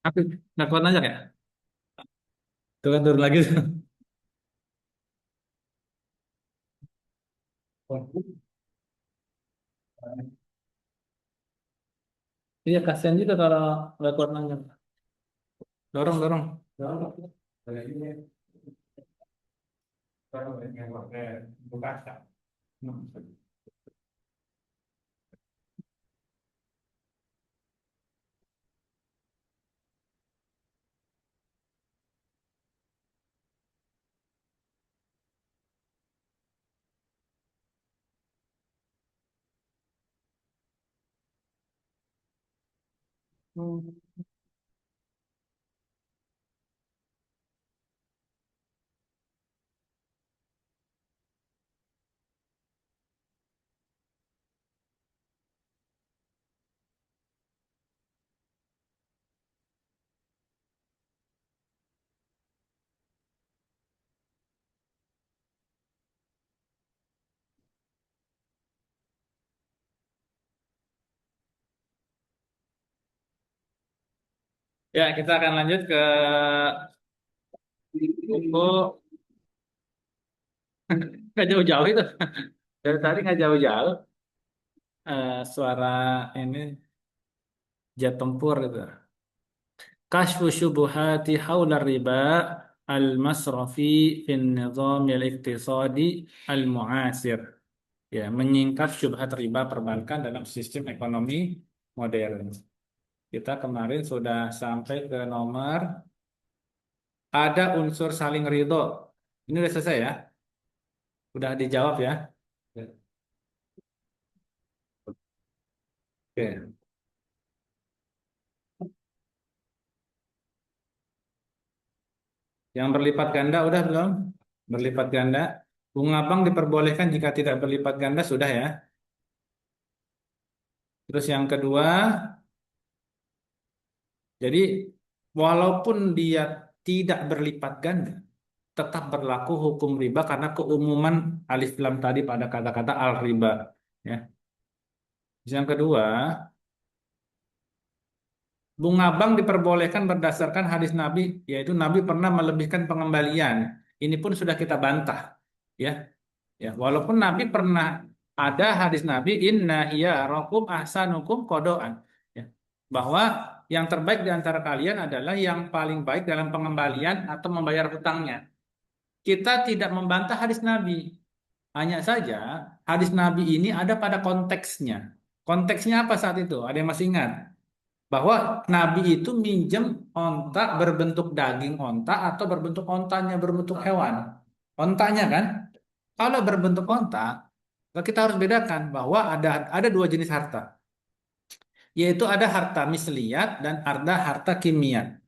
Aku nggak kuat nanjak ya? Tuh kan turun lagi. Iya kasihan juga kalau nggak kuat nanjak. Dorong, dorong. Dorong. Ya, kita akan lanjut ke buku. Nggak jauh-jauh itu. Dari tadi nggak jauh-jauh. Suara ini jet tempur itu. Kashfu syubuhati hawla riba al-masrafi fin nizam al-iqtisadi al-mu'asir. Ya, menyingkap syubhat riba perbankan dalam sistem ekonomi modern. Kita kemarin sudah sampai ke nomor ada unsur saling ridho. Ini udah selesai ya? Udah dijawab ya? Oke. Yang berlipat ganda udah belum? Berlipat ganda. Bunga bank diperbolehkan jika tidak berlipat ganda sudah ya. Terus yang kedua, jadi walaupun dia tidak berlipat ganda, tetap berlaku hukum riba karena keumuman alif lam tadi pada kata-kata al riba. Ya. Terus yang kedua, bunga bank diperbolehkan berdasarkan hadis Nabi, yaitu Nabi pernah melebihkan pengembalian. Ini pun sudah kita bantah, ya. Ya, walaupun Nabi pernah ada hadis Nabi inna hiya rakum ahsanukum kodoan, ya, bahwa yang terbaik di antara kalian adalah yang paling baik dalam pengembalian atau membayar hutangnya. Kita tidak membantah hadis Nabi, hanya saja hadis Nabi ini ada pada konteksnya. Konteksnya apa saat itu? Ada yang masih ingat? Bahwa Nabi itu minjem onta berbentuk daging onta atau berbentuk ontanya berbentuk hewan. Ontanya kan? Kalau berbentuk onta, kita harus bedakan bahwa ada dua jenis harta, yaitu ada harta misliat dan ada harta kimiat.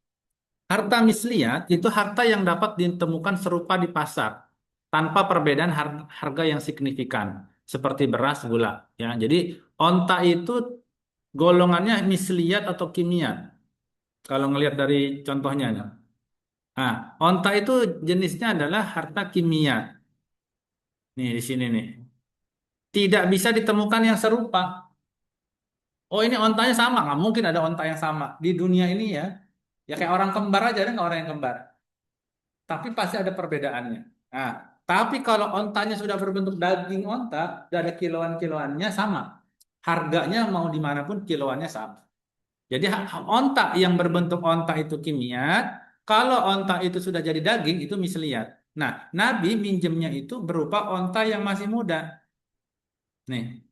Harta misliat itu harta yang dapat ditemukan serupa di pasar tanpa perbedaan harga yang signifikan, seperti beras, gula. Ya, jadi onta itu golongannya misliat atau kimiat. Kalau ngelihat dari contohnya, nah, onta itu jenisnya adalah harta kimia. Nih di sini nih, tidak bisa ditemukan yang serupa. Oh ini ontanya sama, nggak mungkin ada onta yang sama di dunia ini ya. Ya kayak orang kembar aja ada nggak orang yang kembar. Tapi pasti ada perbedaannya. Nah, tapi kalau ontanya sudah berbentuk daging onta, sudah ada kiloan-kiloannya sama. Harganya mau dimanapun kiloannya sama. Jadi onta yang berbentuk onta itu kimia, kalau onta itu sudah jadi daging itu misliat. Nah, Nabi minjemnya itu berupa onta yang masih muda. Nih,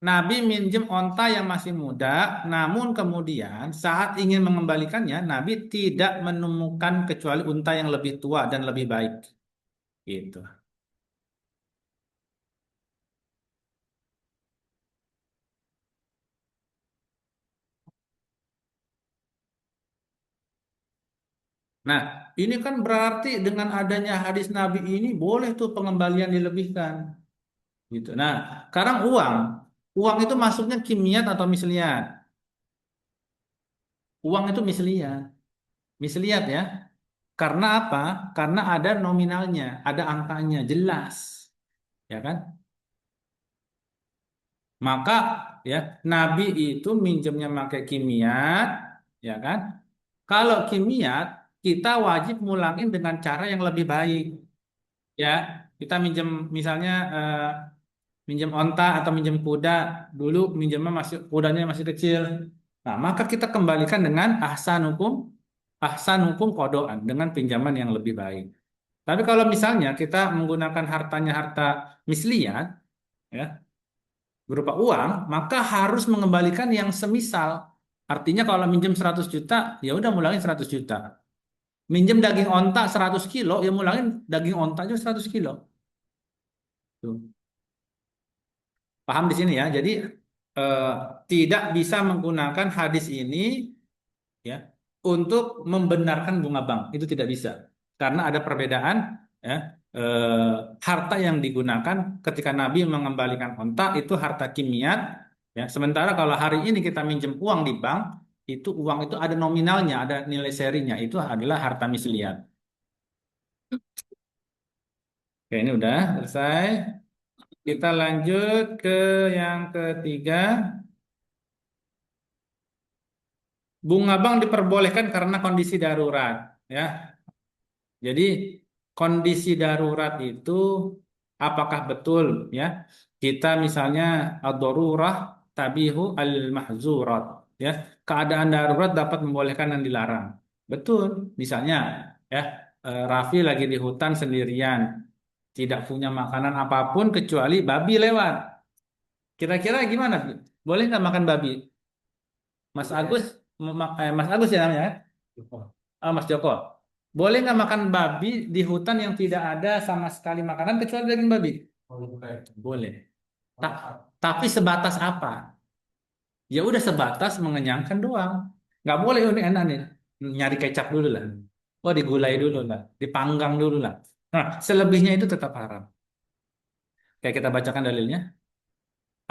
Nabi minjem onta yang masih muda, namun kemudian saat ingin mengembalikannya, Nabi tidak menemukan kecuali unta yang lebih tua dan lebih baik. Gitu. Nah, ini kan berarti dengan adanya hadis Nabi ini boleh tuh pengembalian dilebihkan. Gitu. Nah, sekarang uang. Uang itu masuknya kimiat atau misliat? Uang itu misliat. Misliat ya. Karena apa? Karena ada nominalnya, ada angkanya, jelas. Ya kan? Maka ya Nabi itu minjemnya pakai kimiat, ya kan? Kalau kimia, kita wajib ngulangin dengan cara yang lebih baik. Ya, kita minjem misalnya minjem onta atau minjem kuda, dulu minjemnya masih kudanya masih kecil. Nah, maka kita kembalikan dengan ahsan hukum kodoan dengan pinjaman yang lebih baik. Tapi kalau misalnya kita menggunakan hartanya harta misliat, ya, berupa uang, maka harus mengembalikan yang semisal. Artinya kalau minjem 100 juta, ya udah mulangin 100 juta. Minjem daging onta 100 kilo, ya mulangin daging onta aja 100 kilo. Tuh. Paham di sini ya. Jadi eh, tidak bisa menggunakan hadis ini ya untuk membenarkan bunga bank. Itu tidak bisa. Karena ada perbedaan ya eh, harta yang digunakan ketika Nabi mengembalikan onta itu harta kimia ya. Sementara kalau hari ini kita minjem uang di bank, itu uang itu ada nominalnya, ada nilai serinya. Itu adalah harta misliat. Oke, ini udah selesai. Kita lanjut ke yang ketiga. Bunga bank diperbolehkan karena kondisi darurat, ya. Jadi kondisi darurat itu apakah betul, ya? Kita misalnya ad-darurah tabihu al-mahzurat, ya. Keadaan darurat dapat membolehkan yang dilarang. Betul. Misalnya, ya, Raffi lagi di hutan sendirian, tidak punya makanan apapun kecuali babi lewat. Kira-kira gimana? Boleh nggak makan babi? Mas Agus, Mas Agus ya namanya, ya? Mas Joko. Boleh nggak makan babi di hutan yang tidak ada sama sekali makanan kecuali daging babi? Boleh. Tapi sebatas apa? Ya udah sebatas mengenyangkan doang. Nggak boleh ini enak nih. Nyari kecap dulu lah. Oh digulai dulu lah. Dipanggang dulu lah. Nah, selebihnya itu tetap haram. Kayak kita bacakan dalilnya.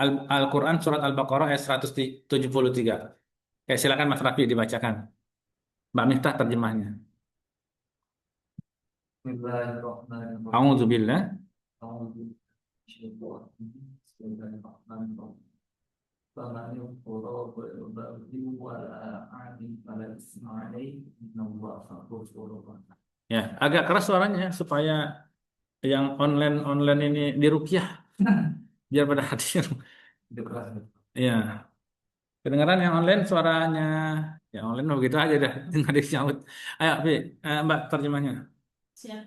Al-Quran surat Al-Baqarah ayat 173. Silakan Mas Rafi dibacakan. Mbak Miftah terjemahnya. Bismillahirrahmanirrahim. A'udzubillah. فمن اضطر غير باغ ولا عاد فلا إثم عليه إن الله غفور رحيم. Ya, agak keras suaranya supaya yang online ini dirukyah biar pada hadir. Itu keras. Ya, kedengaran yang online suaranya. Ya online mah begitu aja dah, nggak ada yang nyaut. Ayo, Bi, Mbak terjemahnya. Siap.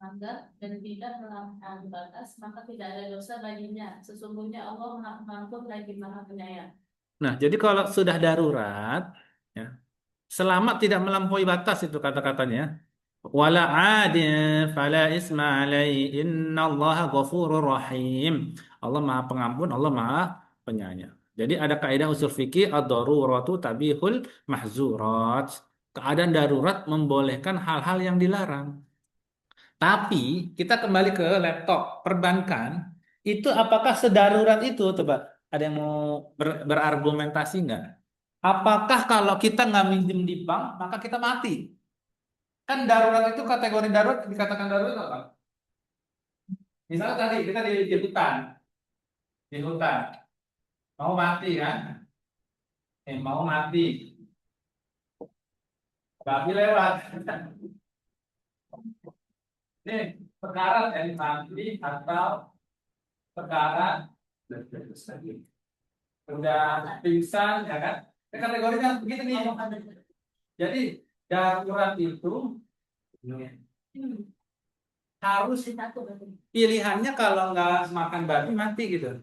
Melanggar dan tidak melampaui batas, maka tidak ada dosa baginya. Sesungguhnya Allah Maha Pengampun lagi Maha Penyayang. Nah, jadi kalau sudah darurat, ya, selama tidak melampaui batas itu kata-katanya. Wala adin fala isma alaihi innallaha ghafurur rahim. Allah Maha Pengampun, Allah Maha Penyayang. Jadi ada kaidah usul fikih ad-daruratu tabihul mahzurat. Keadaan darurat membolehkan hal-hal yang dilarang. Tapi kita kembali ke laptop perbankan, itu apakah sedarurat itu, coba? Ada yang mau berargumentasi nggak? Apakah kalau kita nggak minjem di bank, maka kita mati? Kan darurat itu kategori darurat dikatakan darurat apa? Misalnya tadi kita di hutan, mau mati kan? Mau mati, babi lewat. Ini perkara dari mati atau perkara udah pingsan, ya kan? Kategorinya begitu nih. Jadi darurat itu harus pilihannya kalau nggak makan babi mati gitu.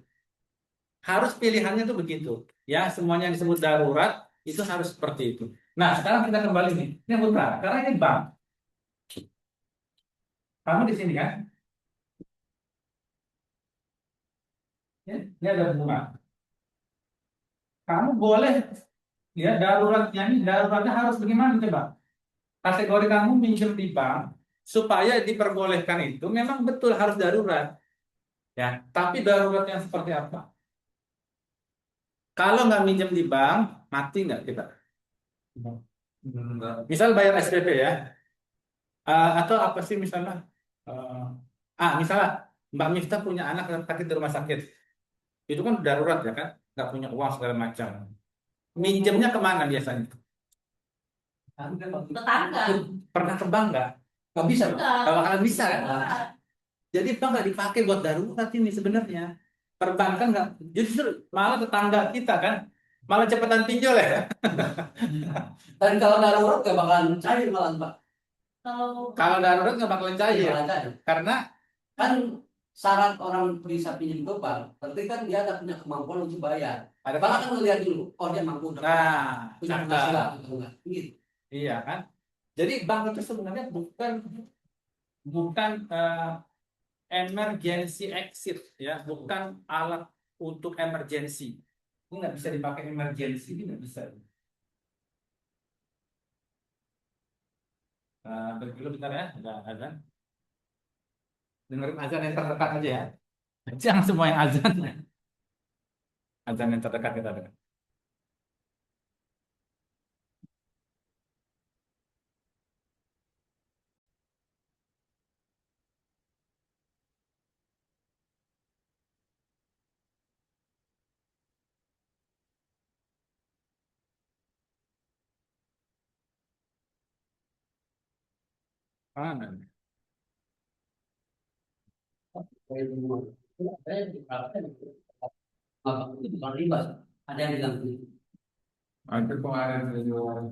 Harus pilihannya tuh begitu. Ya, semuanya yang disebut darurat itu harus seperti itu. Nah, sekarang kita kembali nih. Ini putra, karena ini bank. Kamu di sini kan? Ya, ini ada bunga. Kamu boleh ya daruratnya harus bagaimana coba? Kategori kamu minjem di bank supaya diperbolehkan itu memang betul harus darurat. Ya, tapi daruratnya seperti apa? Kalau nggak minjem di bank, mati nggak kita? Misal bayar SPP ya, atau apa sih misalnya? Misalnya Mbak Miftah punya anak yang sakit di rumah sakit, itu kan darurat ya kan, nggak punya uang segala macam. Minjemnya kemana biasanya? Tetangga. Pernah ke bank nggak? Nggak bisa, Pak. Enggak. Nggak bakalan bisa kan? Enggak. Jadi bank nggak dipakai buat darurat ini sebenarnya. Perbankan nggak, justru malah tetangga kita kan, malah cepetan pinjol ya. Dan kalau darurat nggak bakalan cair malah, Pak. Kalau darurat nggak bakalan Nggak cair, bakalan cair. karena Kan syarat orang bisa pinjam ke bank, berarti kan dia ada punya kemampuan untuk bayar. ada Bank kan ngelihat dulu, oh dia mampu, punya cakep. penghasilan atau enggak. Gitu. Iya kan? Jadi bank itu sebenarnya bukan bukan emergency exit ya, bukan alat untuk emergency. Ini nggak bisa dipakai emergency, ini nggak bisa. Berhenti dulu bentar ya, ada azan. Dengerin azan yang terdekat aja ya. Jangan semua yang azan. Azan yang terdekat kita dengar. Ah, Bukan riba, ada yang bilang begitu.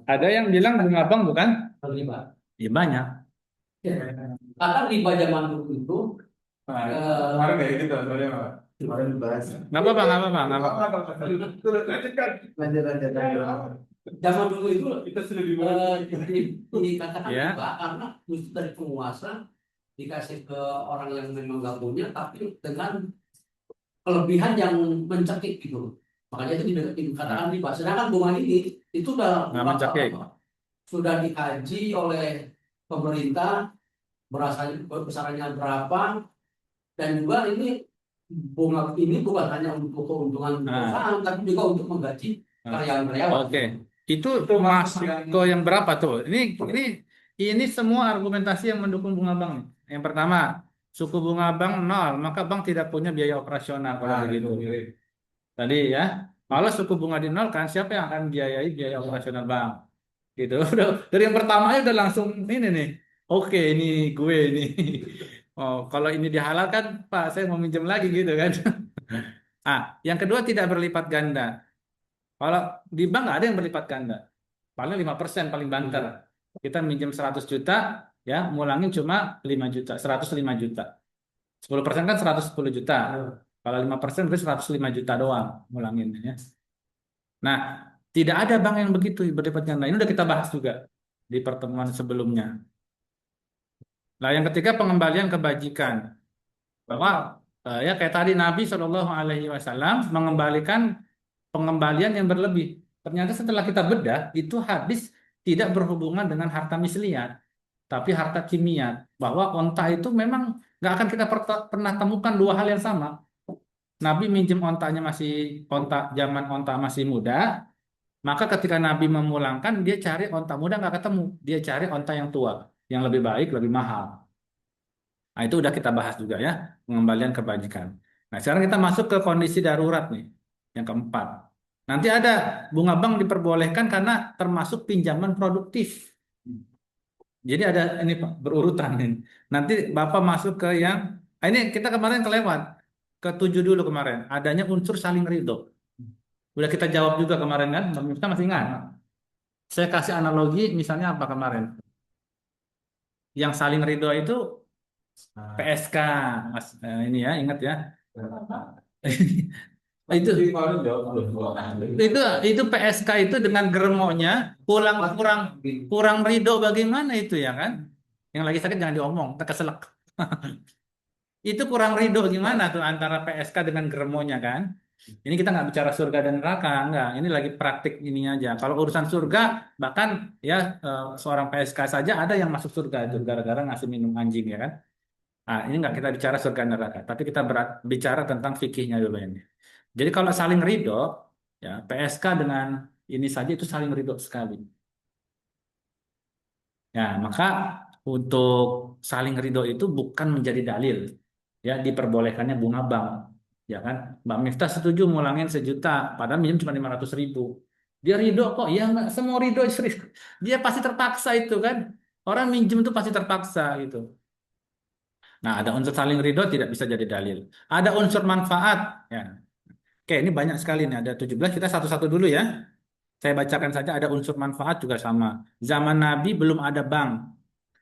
ada yang bilang bunga bank bukan? Riba. Ya banyak. Karena riba zaman dulu itu Kemarin kayak gitu soalnya Pak. Kemarin dibahas. Nggak apa-apa, nggak apa-apa, nggak apa-apa. Lanjut. zaman dulu itu Kita sudah dikatakan Ya. riba karena justru dari penguasa dikasih ke orang yang memang nggak punya, tapi dengan kelebihan yang mencekik gitu. Makanya itu dikatakan riba. Sedangkan bunga ini itu Nggak mencekik. sudah dikaji oleh pemerintah besarannya berapa, dan juga ini bunga ini bukan hanya untuk keuntungan perusahaan, tapi juga untuk menggaji karyawan-karyawan. Oke, itu masuk ke yang berapa tuh? Ini semua argumentasi yang mendukung bunga bank. Yang pertama, suku bunga bank nol, maka bank tidak punya biaya operasional kalau begitu. Tadi ya, kalau suku bunga dinolkan, siapa yang akan biayai biaya operasional bank? Gitu. Dari yang pertama aja udah langsung ini nih. Oke, ini gue ini. Oh, kalau ini dihalalkan, Pak, saya mau minjem lagi gitu kan. Yang kedua tidak berlipat ganda. Kalau di bank nggak ada yang berlipat ganda. Paling 5% paling banter. Kita minjem 100 juta, ya, mulangin cuma 5 juta, 105 juta. 10% kan 110 juta. Kalau 5% berarti 105 juta doang mulangin ya. Nah, tidak ada bank yang begitu berlipat ganda. Ini udah kita bahas juga di pertemuan sebelumnya. Nah, yang ketiga pengembalian kebajikan. Bahwa ya kayak tadi Nabi Shallallahu Alaihi Wasallam mengembalikan pengembalian yang berlebih. Ternyata setelah kita bedah, itu hadis tidak berhubungan dengan harta misliat, tapi harta kimia. Bahwa onta itu memang nggak akan kita pernah temukan dua hal yang sama. Nabi minjem ontanya masih zaman onta masih muda, maka ketika Nabi memulangkan, dia cari onta muda nggak ketemu, dia cari onta yang tua, yang lebih baik, lebih mahal. Nah, itu udah kita bahas juga ya, pengembalian kebajikan. Nah, sekarang kita masuk ke kondisi darurat nih, yang keempat. Nanti ada bunga bank diperbolehkan karena termasuk pinjaman produktif. Jadi ada ini Pak, berurutan ini. Nanti Bapak masuk ke yang ini kita kemarin kelewat ke 7 dulu kemarin. Adanya unsur saling ridho. Udah kita jawab juga kemarin kan? Kita masih ingat. Saya kasih analogi misalnya apa kemarin? Yang saling ridho itu PSK, Mas. Ini ya, ingat ya. itu itu PSK itu dengan germonya kurang kurang kurang ridho bagaimana itu ya kan? Yang lagi sakit jangan diomong, tak keselak. Itu kurang ridho gimana tuh antara PSK dengan germonya kan? Ini kita nggak bicara surga dan neraka, nggak. Ini lagi praktik ini aja. Kalau urusan surga, bahkan ya seorang PSK saja ada yang masuk surga itu gara-gara ngasih minum anjing ya kan? Ini nggak kita bicara surga dan neraka, tapi kita bicara tentang fikihnya dulu ini. Jadi kalau saling ridho, ya PSK dengan ini saja itu saling ridho sekali. Ya, maka untuk saling ridho itu bukan menjadi dalil, ya diperbolehkannya bunga bank, ya kan? Mbak Miftah setuju mulangin 1 juta, padahal minjem cuma 500.000. Dia ridho kok, ya nggak semua ridho serius. Dia pasti terpaksa itu kan. Orang minjem itu pasti terpaksa gitu. Nah, ada unsur saling ridho tidak bisa jadi dalil. Ada unsur manfaat. Ya. Oke, ini banyak sekali nih. Ada 17, kita satu-satu dulu ya. Saya bacakan saja ada unsur manfaat juga sama. Zaman Nabi belum ada bank.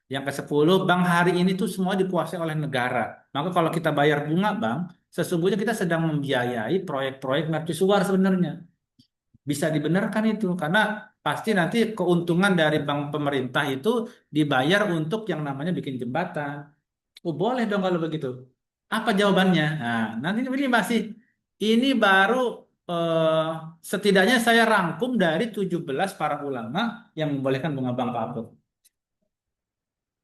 Yang ke-10, bank hari ini tuh semua dikuasai oleh negara. Maka kalau kita bayar bunga bank, sesungguhnya kita sedang membiayai proyek-proyek mercusuar sebenarnya. Bisa dibenarkan itu karena pasti nanti keuntungan dari bank pemerintah itu dibayar untuk yang namanya bikin jembatan. Oh, boleh dong kalau begitu. Apa jawabannya? Nah, nanti ini masih ini baru eh, setidaknya saya rangkum dari 17 para ulama yang membolehkan bunga bank Pak Aput.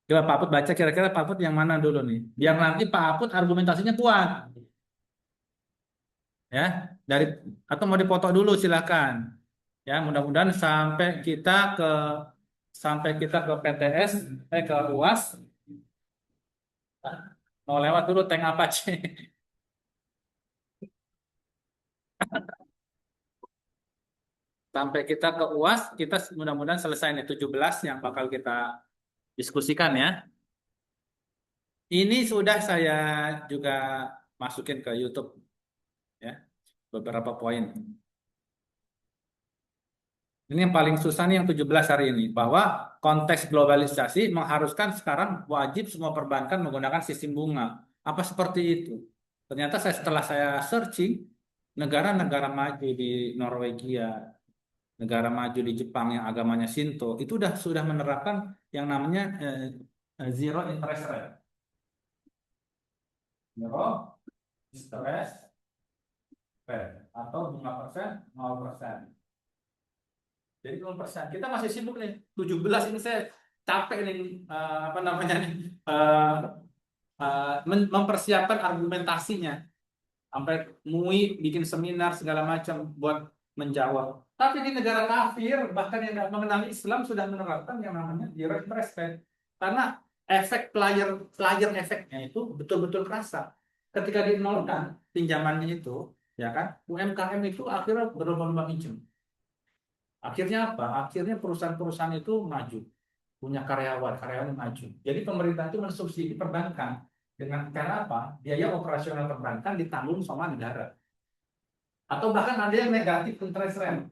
Coba Pak Aput baca kira-kira Pak Aput yang mana dulu nih. Biar nanti Pak Aput argumentasinya kuat ya. Dari atau mau dipoto dulu silakan. Ya, mudah-mudahan sampai kita ke PTS ke UAS mau lewat dulu tank Apache. Sampai kita ke UAS, kita mudah-mudahan selesai nih 17 yang bakal kita diskusikan ya. Ini sudah saya juga masukin ke YouTube ya, beberapa poin. Ini yang paling susah nih yang 17 hari ini, bahwa konteks globalisasi mengharuskan sekarang wajib semua perbankan menggunakan sistem bunga. Apa seperti itu? Ternyata setelah saya searching, negara-negara maju di Norwegia, negara maju di Jepang yang agamanya Shinto, itu sudah menerapkan yang namanya zero interest rate. Zero interest rate atau bunga persen 0%. Jadi 0%. Kita masih sibuk nih. 17 ini saya capek nih apa namanya nih mempersiapkan argumentasinya. Sampai MUI bikin seminar segala macam buat menjawab. Tapi di negara kafir bahkan yang nggak mengenal Islam sudah menerapkan yang namanya zero interest rate. Karena efek player efeknya itu betul-betul kerasa. Ketika dinolkan pinjamannya itu, ya kan, UMKM itu akhirnya berlomba-lomba minjem. Akhirnya apa? Akhirnya perusahaan-perusahaan itu maju, punya karyawan maju. Jadi pemerintah itu mensubsidi perbankan dengan cara apa? Biaya operasional perbankan ditanggung sama negara. Atau bahkan ada yang negatif interest rate.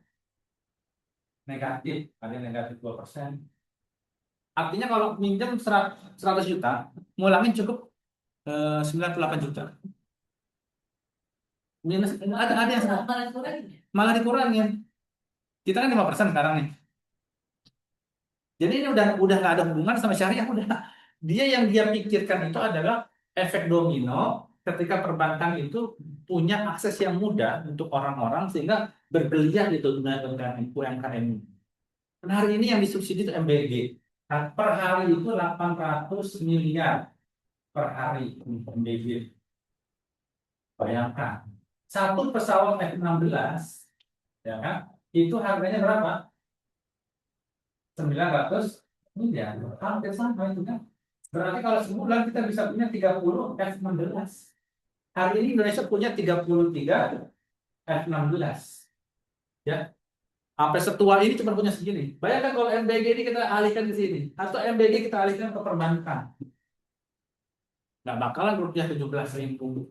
Negatif, ada yang negatif 2%. Artinya kalau minjem 100 juta, ngulangin cukup 98 juta. Minus, ada yang malah dikurangin. Kita kan 5% sekarang nih. Jadi ini udah nggak ada hubungan sama syariah, udah. Dia pikirkan itu adalah efek domino ketika perbankan itu punya akses yang mudah untuk orang-orang sehingga bergeliat gitu dengan UMKM. Dan hari ini yang disubsidi itu MBG. Nah, per hari itu 800 miliar per hari untuk MBG. Bayangkan, satu pesawat F-16 ya kan, itu harganya berapa? 900 miliar. Hampir sama itu kan. Berarti kalau sebulan kita bisa punya 30 F-16. Hari ini Indonesia punya 33 F-16. Ya. Sampai setua ini cuma punya segini. Bayangkan kalau MBG ini kita alihkan ke sini. Atau MBG kita alihkan ke perbankan. Nggak bakalan rupiah 17.800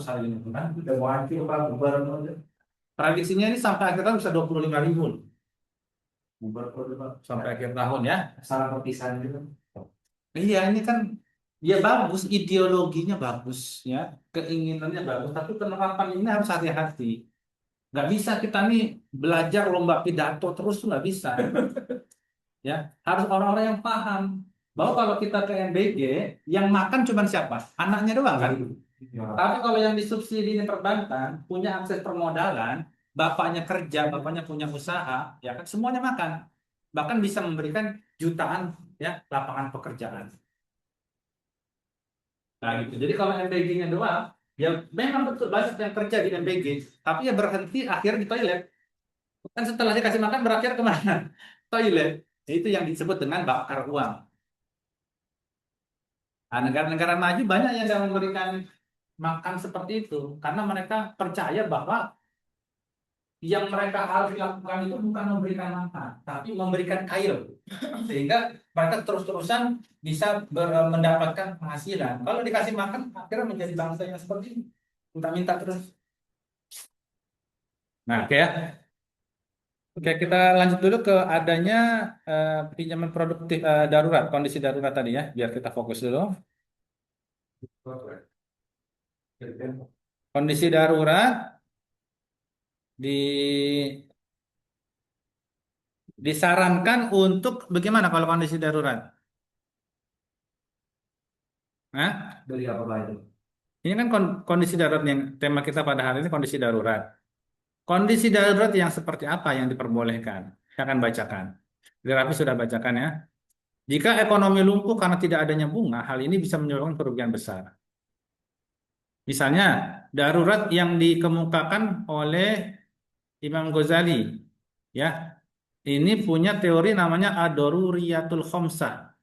hari ini. Kan? Udah wajib Pak. Prediksinya ini sampai akhir tahun bisa 25.000. Sampai akhir tahun ya. Salah perpisahan itu. Iya, ini kan dia bagus, ideologinya bagus ya, keinginannya bagus, tapi penerapan ini harus hati-hati. Nggak bisa kita nih belajar lomba pidato terus tuh nggak bisa. Ya, harus orang-orang yang paham bahwa kalau kita ke MBG, yang makan cuma siapa? Anaknya doang kan? Tapi kalau yang disubsidi ini perbankan, punya akses permodalan, bapaknya kerja, bapaknya punya usaha, ya kan semuanya makan. Bahkan bisa memberikan jutaan ya lapangan pekerjaan. Nah gitu. Jadi kalau MBG-nya doang, ya memang betul banyak yang kerja di MBG, tapi ya berhenti akhir di toilet. Kan setelah dikasih makan berakhir kemana? Toilet. Itu yang disebut dengan bakar uang. Nah, negara-negara maju banyak yang tidak memberikan makan seperti itu karena mereka percaya bahwa yang mereka harus lakukan itu bukan memberikan makan, tapi memberikan air, sehingga mereka terus-terusan bisa mendapatkan penghasilan. Kalau dikasih makan, akhirnya menjadi bangsa yang seperti ini, minta-minta terus. Nah, oke ya. Oke, kita lanjut dulu ke adanya pinjaman produktif darurat, kondisi darurat tadi ya, biar kita fokus dulu. Kondisi darurat di disarankan untuk bagaimana kalau kondisi darurat? Hah? Dari apa itu? Ini kan kondisi darurat yang tema kita pada hari ini kondisi darurat. Kondisi darurat yang seperti apa yang diperbolehkan? Saya akan bacakan. Rafi sudah bacakan ya. Jika ekonomi lumpuh karena tidak adanya bunga, hal ini bisa menyebabkan kerugian besar. Misalnya, darurat yang dikemukakan oleh Imam Ghazali, ya, ini punya teori namanya ad-daruriyatul khamsah.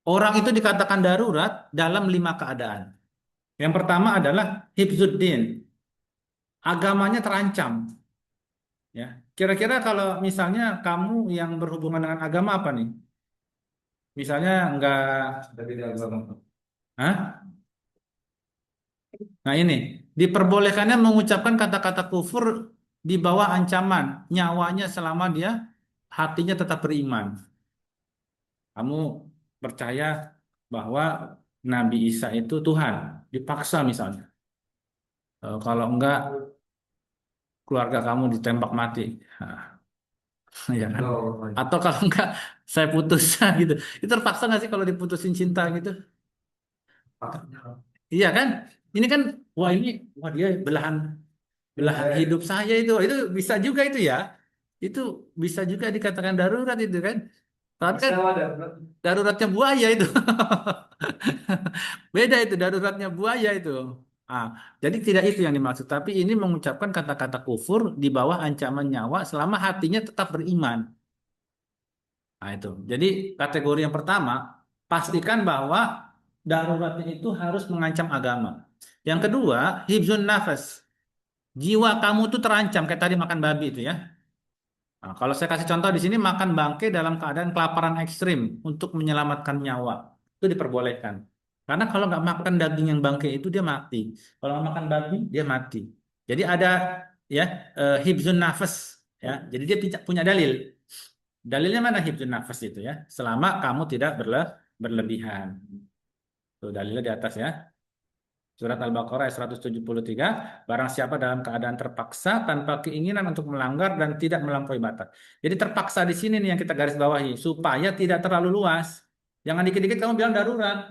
Orang itu dikatakan darurat dalam 5 keadaan. Yang pertama adalah hifzuddin, agamanya terancam. Ya, kira-kira kalau misalnya kamu yang berhubungan dengan agama apa nih? Misalnya enggak, Hah? Nah ini diperbolehkannya mengucapkan kata-kata kufur di bawah ancaman nyawanya selama dia hatinya tetap beriman. Kamu percaya bahwa Nabi Isa itu Tuhan, dipaksa misalnya. Kalau enggak, keluarga kamu ditembak mati. Nah, ya kan? Atau kalau enggak, saya putus gitu. Itu terpaksa nggak sih kalau diputusin cinta gitu? Iya kan? Ini kan, wah dia belahan belahan hidup saya itu bisa juga itu ya. Itu bisa juga dikatakan darurat itu kan. Tapi kan daruratnya buaya itu. Beda itu daruratnya buaya itu. Ah, jadi tidak itu yang dimaksud, tapi ini mengucapkan kata-kata kufur di bawah ancaman nyawa selama hatinya tetap beriman. Nah, itu. Jadi kategori yang pertama, pastikan bahwa daruratnya itu harus mengancam agama. Yang kedua, hibzun nafas. Jiwa kamu tuh terancam kayak tadi makan babi itu ya. Nah, kalau saya kasih contoh di sini makan bangkai dalam keadaan kelaparan ekstrim untuk menyelamatkan nyawa itu diperbolehkan. Karena kalau nggak makan daging yang bangkai itu dia mati. Kalau nggak makan babi dia mati. Jadi ada ya hibzun nafas ya. Jadi dia punya dalil. Dalilnya mana hibzun nafas itu ya? Selama kamu tidak berlebihan. Tuh dalilnya di atas ya. Surat Al-Baqarah ayat 173, barang siapa dalam keadaan terpaksa tanpa keinginan untuk melanggar dan tidak melampaui batas. Jadi terpaksa di sini nih yang kita garis bawahi, supaya tidak terlalu luas. Jangan dikit-dikit kamu bilang darurat.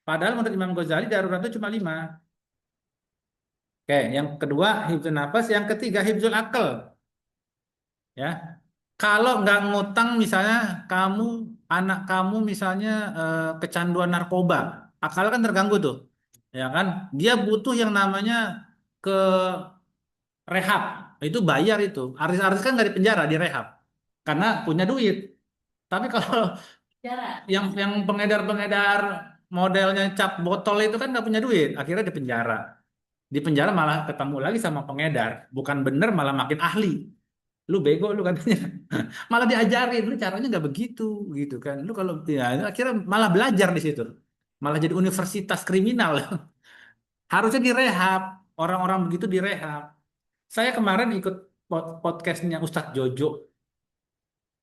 Padahal menurut Imam Ghazali darurat itu cuma 5. Oke, yang kedua hibzul nafas, yang ketiga hibzul akal. Ya, kalau nggak ngutang misalnya kamu, anak kamu misalnya kecanduan narkoba, akal kan terganggu tuh. Ya kan? Dia butuh yang namanya ke rehab. Itu bayar itu. Artis-artis kan nggak di penjara, di rehab. Karena punya duit. Tapi kalau Jarak. yang pengedar-pengedar modelnya cap botol itu kan nggak punya duit, akhirnya di penjara. Di penjara malah ketemu lagi sama pengedar. Bukan bener malah makin ahli. Lu bego lu katanya. Malah diajarin, lu caranya nggak begitu gitu kan. Lu kalau ya akhirnya malah belajar di situ. Malah jadi universitas kriminal. Harusnya direhab. Orang-orang begitu direhab. Saya kemarin ikut podcastnya Ustadz Jojo.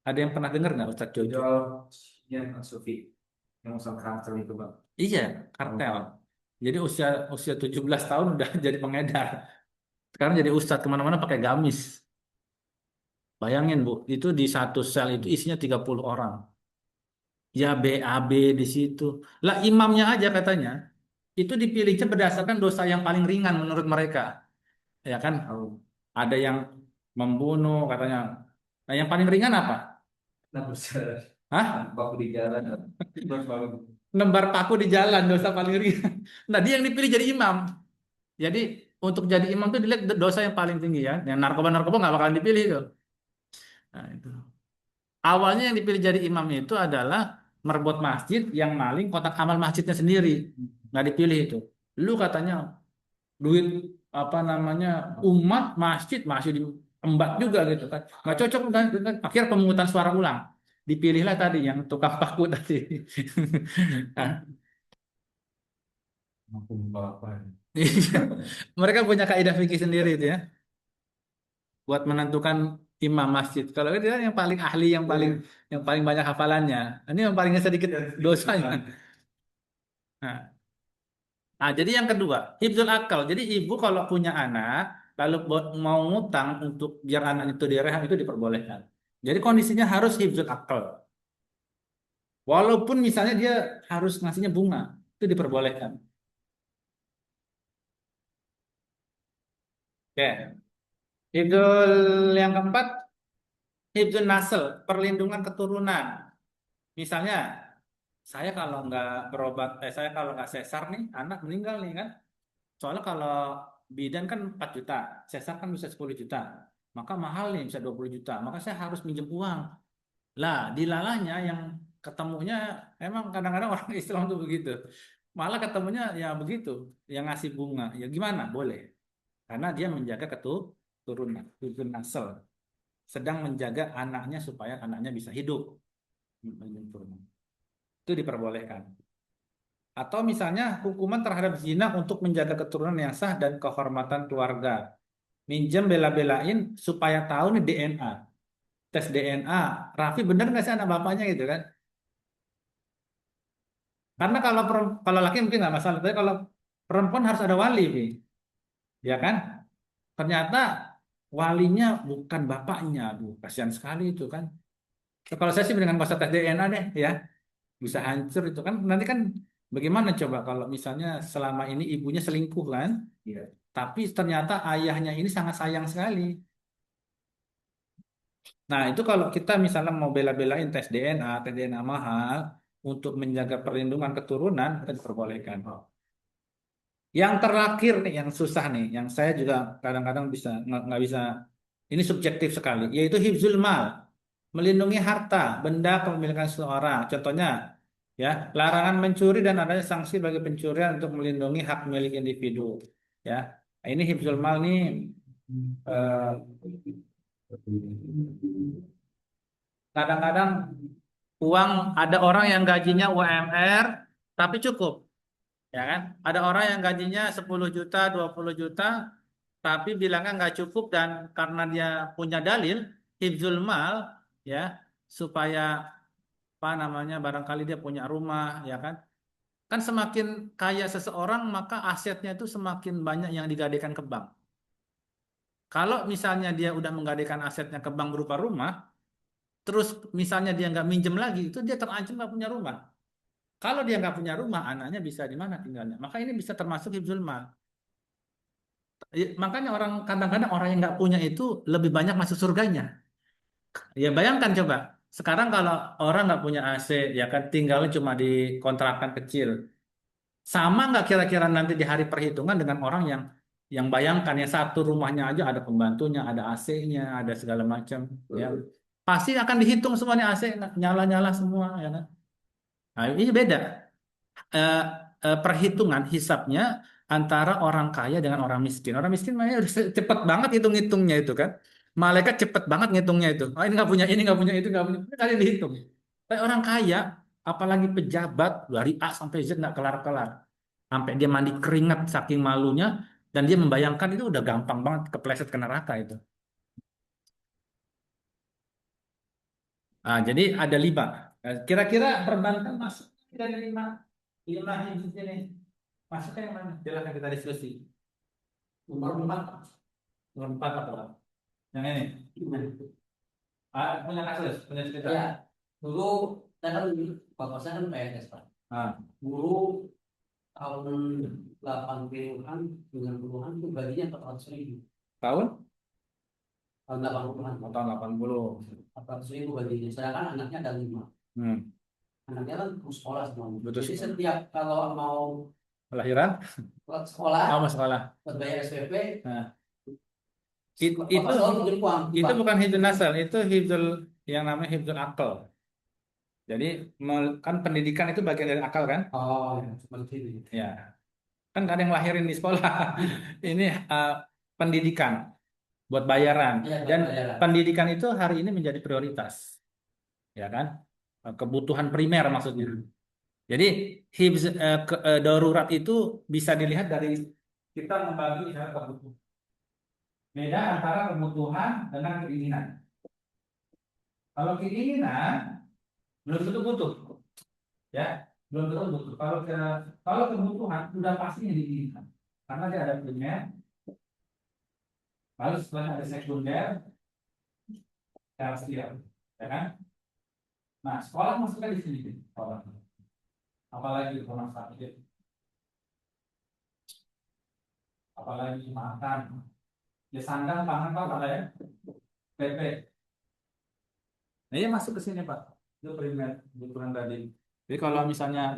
Ada yang pernah dengar nggak Ustadz Jojo? Yang Sufi yang sama karakter itu bang. Iya, kartel. Jadi usia usia 17 tahun udah jadi pengedar. Sekarang jadi Ustadz kemana-mana pakai gamis. Bayangin Bu, itu di satu sel itu isinya 30 orang. Ya BAB di situ. Lah imamnya aja katanya, itu dipilihnya berdasarkan dosa yang paling ringan menurut mereka. Ya kan? Ada yang membunuh katanya. Nah, yang paling ringan apa? Nah, berjalan. Hah? Baku di jalan. Nembar paku di jalan, dosa paling ringan. Nah, dia yang dipilih jadi imam. Jadi, untuk jadi imam tuh dilihat dosa yang paling tinggi ya. Yang narkoba-narkoba nggak bakalan dipilih tuh. Nah, itu. Awalnya yang dipilih jadi imam itu adalah merebut masjid yang maling kotak amal masjidnya sendiri. Nggak dipilih itu. Lu katanya duit apa namanya umat masjid masih diembat juga gitu kan. Nggak cocok kan. Akhirnya pemungutan suara ulang. Dipilihlah tadi yang tukang paku tadi. Nah, Mampu apa? iya. Mereka punya kaidah fikih sendiri itu ya, buat menentukan imam masjid. Kalau dia yang paling ahli, yang paling banyak hafalannya. Ini yang paling sedikit dosanya. Nah, jadi yang kedua, hifzul akal. Jadi ibu kalau punya anak, lalu mau ngutang untuk biar anak itu direhab itu diperbolehkan. Jadi kondisinya harus hifzul akal. Walaupun misalnya dia harus ngasihnya bunga, itu diperbolehkan. Oke. Hifzul yang keempat, hifzul nasl, perlindungan keturunan. Misalnya, saya kalau nggak sesar nih, anak meninggal nih kan. Soalnya kalau bidan kan 4 juta, sesar kan bisa 10 juta. Maka mahal nih, bisa 20 juta. Maka saya harus minjem uang. Lah, dilalahnya yang ketemunya emang kadang-kadang orang Islam tuh begitu. Malah ketemunya ya begitu, yang ngasih bunga. Ya gimana? Boleh. Karena dia menjaga keturunan, hifdzun nasl. Sedang menjaga anaknya supaya anaknya bisa hidup. Itu diperbolehkan. Atau misalnya hukuman terhadap zina untuk menjaga keturunan yang sah dan kehormatan keluarga. Minjem bela-belain supaya tahu nih DNA. Tes DNA. Raffi bener nggak sih anak bapaknya gitu kan? Karena kalau laki mungkin nggak masalah. Tapi kalau perempuan harus ada wali, Fi. Ya kan? Ternyata walinya bukan bapaknya. Aduh, kasihan sekali itu kan. Kalau saya sih dengan masa tes DNA deh ya. Bisa hancur itu kan. Nanti kan bagaimana coba kalau misalnya selama ini ibunya selingkuh kan? Iya. Tapi ternyata ayahnya ini sangat sayang sekali. Nah, itu kalau kita misalnya mau bela-belain tes DNA mahal untuk menjaga perlindungan keturunan, kita diperbolehkan. Yang terakhir nih, yang susah nih, yang saya juga kadang-kadang nggak bisa, ini subjektif sekali, yaitu hifzul mal, melindungi harta, benda kepemilikan seseorang. Contohnya, ya, larangan mencuri dan adanya sanksi bagi pencurian untuk melindungi hak milik individu. Ya, nah, ini hifzul mal nih. eh, Kadang-kadang uang ada orang yang gajinya UMR tapi cukup, ya kan? Ada orang yang gajinya 10 juta, 20 juta tapi bilangnya nggak cukup dan karena dia punya dalil hifzul mal ya supaya apa namanya barangkali dia punya rumah ya kan? Kan semakin kaya seseorang maka asetnya itu semakin banyak yang digadaikan ke bank. Kalau misalnya dia udah menggadaikan asetnya ke bank berupa rumah, terus misalnya dia nggak minjem lagi, itu dia terancam nggak punya rumah. Kalau dia nggak punya rumah, anaknya bisa di mana tinggalnya. Maka ini bisa termasuk hifzul mal. Makanya orang kadang-kadang orang yang nggak punya itu lebih banyak masuk surganya. Ya bayangkan coba, sekarang kalau orang nggak punya AC, ya kan tinggalnya cuma di kontrakan kecil. Sama nggak kira-kira nanti di hari perhitungan dengan orang yang bayangkan ya satu rumahnya aja ada pembantunya, ada AC-nya, ada segala macam, ya pasti akan dihitung semuanya AC nyala-nyala semua, ya kan? Nah, ini beda eh, perhitungan hisapnya antara orang kaya dengan orang miskin. Orang miskin makanya udah cepet banget hitung-hitungnya itu kan. Malaikat cepet banget ngitungnya itu. Oh, ini nggak punya ini, nggak punya itu, nggak punya. Ini kali dihitung. Tapi orang kaya, apalagi pejabat dari A sampai Z nggak kelar-kelar. Sampai dia mandi keringat saking malunya dan dia membayangkan itu udah gampang banget kepleset ke neraka itu. Jadi ada 5. Kira-kira perbankan masuk dari 5 ini. Masuknya yang mana? Silakan kita diskusi. Nomor 4. Nomor 4 apa? Yang ini. Punya kasus, punya cerita. Ya, dulu saya kan bapak saya kan PNS Pak. Ah, Dulu tahun 80-an, 90-an itu gajinya 400.000. tahun? Tahun 80-an, Tahun 80. 400.000 gajinya. Sedangkan anaknya ada 5. Hmm. Anaknya kan mau sekolah semuanya. Betul. Jadi setiap kalau mau Kelahiran? sekolah, Mau sekolah. buat bayar SPP, Nah, bapak selalu pinjam uang. itu Pak. bukan hifdzul nasal, itu hifdzul yang namanya hifdzul akal. Jadi kan pendidikan itu bagian dari akal kan? Oh, ya, seperti itu. Ya. Kan nggak ada yang lahirin di sekolah. Ini pendidikan buat bayaran. Ya, Dan bayaran. pendidikan itu hari ini menjadi prioritas, ya kan? Kebutuhan primer maksudnya. Jadi darurat itu bisa dilihat dari kita membagi misalnya kebutuhan. Beda antara kebutuhan dengan keinginan. Kalau keinginan belum tentu butuh, ya belum tentu butuh. Kalau kebutuhan sudah pastinya diinginkan, karena dia ada primer, lalu setelah ada sekunder, tersier, ya kan? Nah, sekolah masuknya di sini, sekolah. Apalagi rumah sakit, apalagi makan, ya sandang, pangan, apa ya, PP. Nah, ya masuk ke sini Pak. Itu primer kebutuhan tadi. Jadi kalau misalnya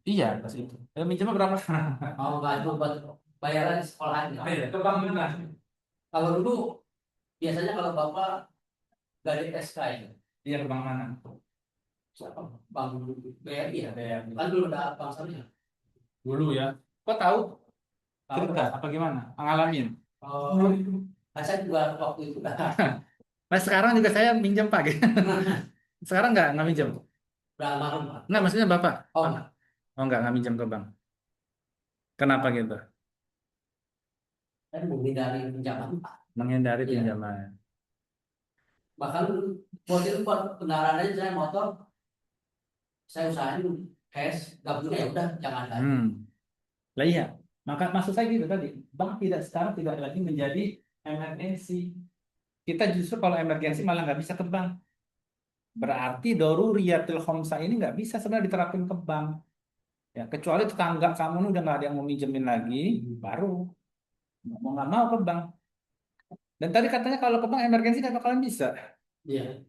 iya ke situ. Minjemnya berapa? Oh, nggak itu buat bayaran di sekolahan. Iya, ke bank mana? Kalau dulu biasanya kalau bapak nggak di SK ya, Iya, ke bank mana? siapa? Bank BRI ya. BRI. Kan dulu ada bank syariah. Dulu ya. Kok tahu? Tahu Cerita apa gimana? Ngalamin. Oh, saya juga waktu itu Nah, sekarang juga saya minjem Pak. Sekarang nggak minjem. udah almarhum Pak. Nggak, maksudnya Bapak. Oh, Oh, nggak minjem ke bank. Kenapa gitu? kan menghindari pinjaman Pak. Menghindari Iya. pinjaman. Bahkan waktu itu buat kendaraan aja saya motor, saya usahain cash, nggak punya ya udah jangan ada. Lah iya. Maka maksud saya gitu tadi, bank sekarang tidak lagi menjadi emergensi. Kita justru kalau emergensi malah nggak bisa ke bank. Berarti daruriyatul khamsah ini nggak bisa sebenarnya diterapin ke bank. Ya, kecuali tetangga kamu udah nggak ada yang mau minjemin lagi, baru mau nggak mau ke bank. Dan tadi katanya kalau ke bank emergensi nggak bakalan bisa. Iya.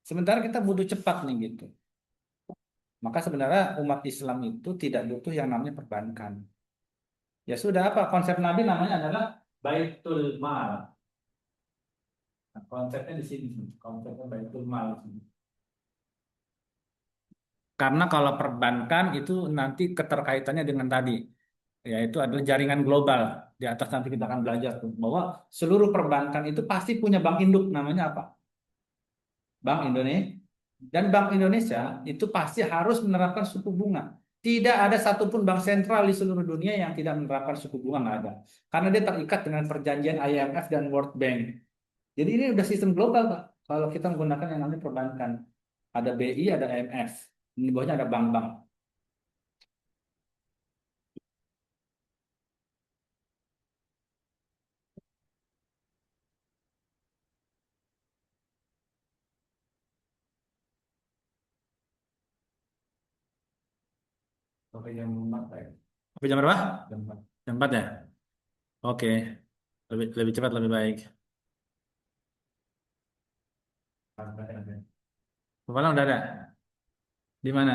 Sementara kita butuh cepat nih gitu. Maka sebenarnya umat Islam itu tidak butuh yang namanya perbankan. Ya sudah apa konsep Nabi namanya adalah Baitul Mal. Nah, konsepnya di sini, konsepnya Baitul Mal. Karena kalau perbankan itu nanti keterkaitannya dengan tadi, yaitu adalah jaringan global. Di atas nanti kita akan belajar tuh, bahwa seluruh perbankan itu pasti punya bank induk, namanya apa? Bank Indonesia. Dan Bank Indonesia itu pasti harus menerapkan suku bunga. Tidak ada satupun bank sentral di seluruh dunia yang tidak menerapkan suku bunga, nggak ada. Karena dia terikat dengan perjanjian IMF dan World Bank. Jadi ini udah sistem global, Pak. Kalau kita menggunakan yang namanya perbankan. Ada BI, ada IMF. Di bawahnya ada bank-bank. Sampai jam 4 ya. Sampai jam berapa? Jam 4. Jam 4 ya? Oke. Lebih cepat, lebih baik. Kepala udah ada? Di mana?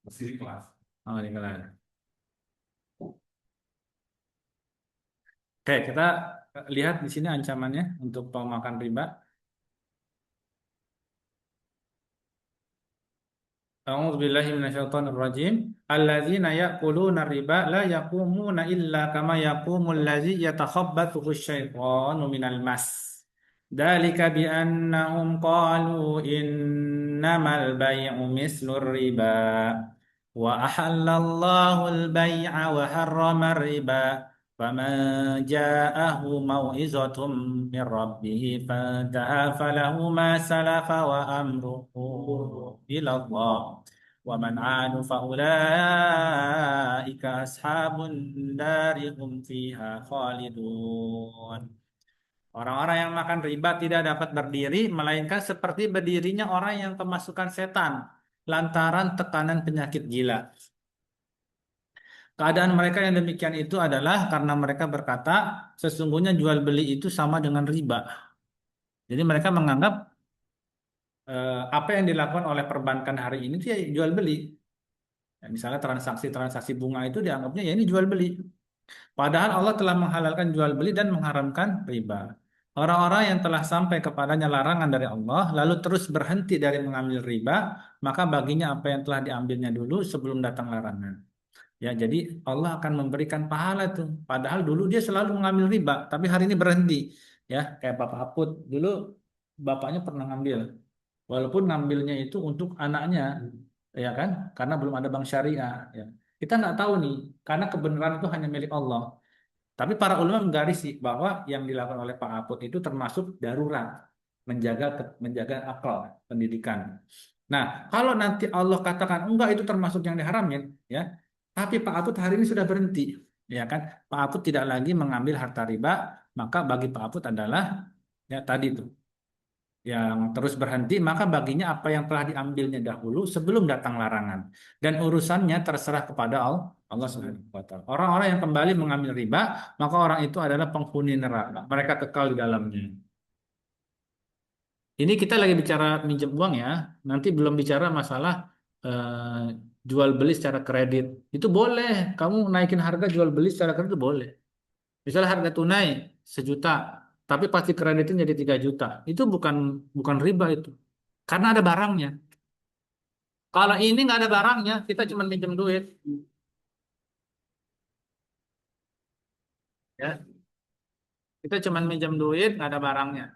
Masih di kelas. Oh, di kelas. Oke, kita lihat di sini ancamannya untuk pemakan riba. A'udzu billahi minasyaitonir rajim. Alladzina ya'kuluna riba la yaqumuna illa kama yaqumul ladzi yatakhabbathu asyaitanu minal mas. Dzalika bi annahum qalu innamal bai'u mislur riba wa ahallallahu al-bai'a wa harrama riba. فمن جاءه موعظة من ربه فانتهى فله ما سلف وأمره إلى الله ومن عاد فأولئك أصحاب النار هم فيها خالدون. Orang-orang yang makan riba tidak dapat berdiri melainkan seperti berdirinya orang yang kemasukan setan lantaran tekanan penyakit gila. Keadaan mereka yang demikian itu adalah karena mereka berkata, sesungguhnya jual beli itu sama dengan riba. Jadi mereka menganggap apa yang dilakukan oleh perbankan hari ini itu ya jual beli. Ya, misalnya transaksi-transaksi bunga itu dianggapnya ya ini jual beli. Padahal Allah telah menghalalkan jual beli dan mengharamkan riba. Orang-orang yang telah sampai kepadanya larangan dari Allah, lalu terus berhenti dari mengambil riba, maka baginya apa yang telah diambilnya dulu sebelum datang larangan. Ya, jadi Allah akan memberikan pahala tuh. Padahal dulu dia selalu mengambil riba, tapi hari ini berhenti. Ya, kayak Bapak Aput dulu bapaknya pernah ngambil. Walaupun ngambilnya itu untuk anaknya, ya kan? Karena belum ada bank syariah. Ya. Kita nggak tahu nih, karena kebenaran itu hanya milik Allah. Tapi para ulama menggarisi bahwa yang dilakukan oleh Pak Aput itu termasuk darurat, menjaga akal, pendidikan. Nah, kalau nanti Allah katakan enggak itu termasuk yang diharamin, ya. Tapi Pak Aput hari ini sudah berhenti, ya kan? Pak Aput tidak lagi mengambil harta riba, maka bagi Pak Aput adalah ya tadi itu yang terus berhenti, maka baginya apa yang telah diambilnya dahulu sebelum datang larangan. Dan urusannya terserah kepada Allah Subhanahu wa taala. Orang-orang yang kembali mengambil riba, maka orang itu adalah penghuni neraka. Mereka kekal di dalamnya. Ini kita lagi bicara minjem uang ya. Nanti belum bicara masalah jual beli secara kredit. Itu boleh. Kamu naikin harga jual beli secara kredit itu boleh. Misalnya harga tunai 1 juta, tapi pasti kreditin jadi 3 juta. Itu bukan bukan riba itu. Karena ada barangnya. Kalau ini nggak ada barangnya, kita cuma pinjam duit. Ya, kita cuma minjem duit, nggak ada barangnya.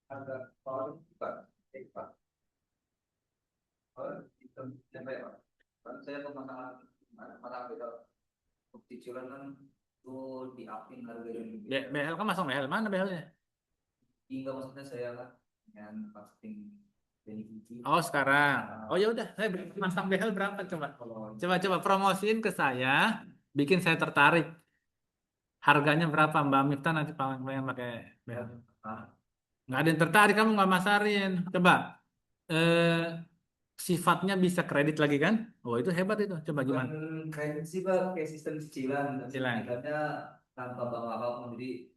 Ada orang Pak, Pak. Oh, itu siapa ya Pak? Kan saya ke masalah beda cicilan kan tuh diapin harganya BL kan masuk BL mana BL-nya? hingga maksudnya saya kan yang fasting benefit. Oh sekarang. Oh ya udah, saya masang BL berapa coba? Coba promosiin ke saya, bikin saya tertarik. Harganya berapa Mbak Miftah nanti pengen pakai BL? Nggak ada yang tertarik, kamu nggak masarin. Coba. Eh, sifatnya bisa kredit lagi kan? Oh itu hebat itu. Coba gimana? Bukan kredit sih Pak, kayak sistem cicilan. Cicilan. Cicilannya tanpa bank apapun, jadi